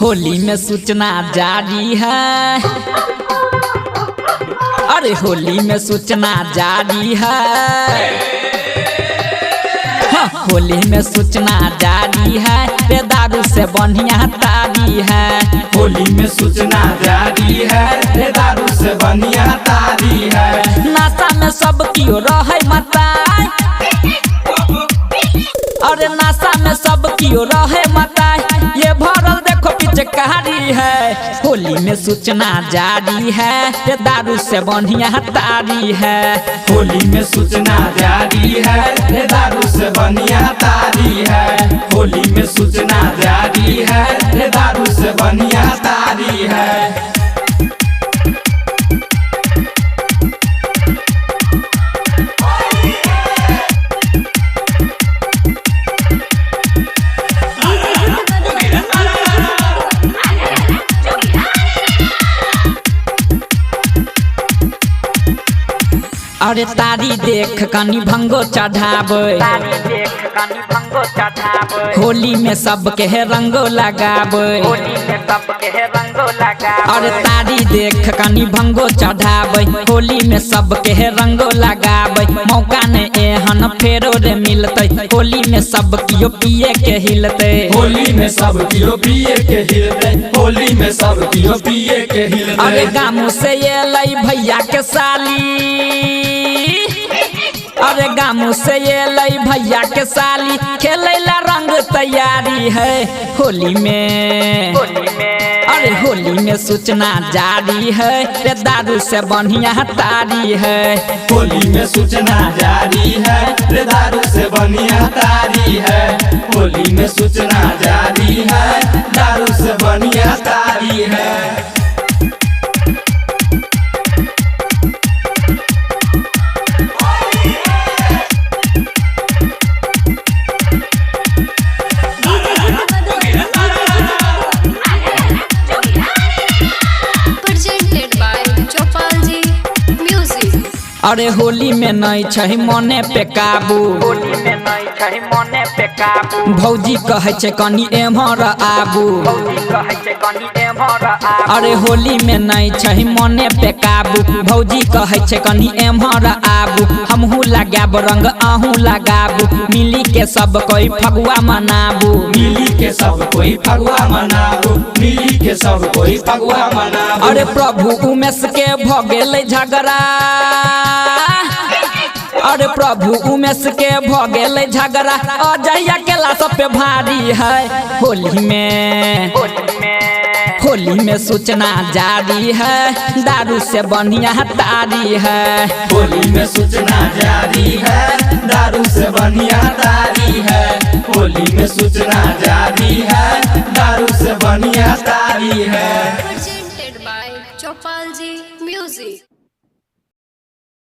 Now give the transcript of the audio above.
होली में सूचना जारी है। अरे होली में सूचना जारी है। हाँ, होली में सूचना जारी है। रे दारू से बढ़िया तारी है। होली में सूचना जारी है। रे दारू से बढ़िया तारी है। नाशा में सब क्यों रहे मताई। अरे नाशा में सब क्यों रहे मताई। ये भरल देखो पिचकारी है। होली में सूचना जारी है। रे दारू से बढ़िया तारी है। होली में सूचना जारी है। रे दारू से बढ़िया तारी है। होली में सूचना जारी है। रे दारू से बढ़िया तारी है। अरे तारी देख कनी भंगो चढ़ावे। होली में सबके रंगो लगावे। अरे तारी देख कनी भंगो चढ़ावे। होली में सबके रंगो लगावे। मौका ने एहन फेरो रे मिलते। होली में सब कियो पिए के हिलते। होली में सब कियो पिए के हिलते। होली में सब कियो पिए के हिलते। अरे गामू से ये लई भैया के साली। अरे गामू से ये लई भैया के साली। खेलेला रंग तैयारी है। होली में अरे होली में सूचना जारी है। रे दारू से बढ़िया तारी है। होली में सूचना जारी है। रे दारू से बढ़िया तारी है। होली में सूचना जारी है। दारू से बढ़िया तारी है। अरे होली में नहीं छही मने पे काबू। भौजी कहे छे कनी एम्हर आबू। अरे होली में नहीं छही मने पे काबू। भौजी कहे छे कनी एम्हर आबू। हमहू लगाब रंग आहू लगाबू। मिली के सब कोई फगुआ मनाबू। मिली के सब कोई फगुआ मनाबू। मिली के सब कोई फगुआ मनाबू। अरे प्रभु उमेश के भ गेलै झगड़ा। अरे प्रभु उमेश के भ गेलै झगड़ा। अजय अकेला सब पे भारी है। होली में सूचना जारी है। दारू से बढ़िया तारी है। होली में सूचना जारी है। दारू से बढ़िया तारी है। होली में सूचना जारी है। दारू से बढ़िया तारी है। Presented by Chopalji Music.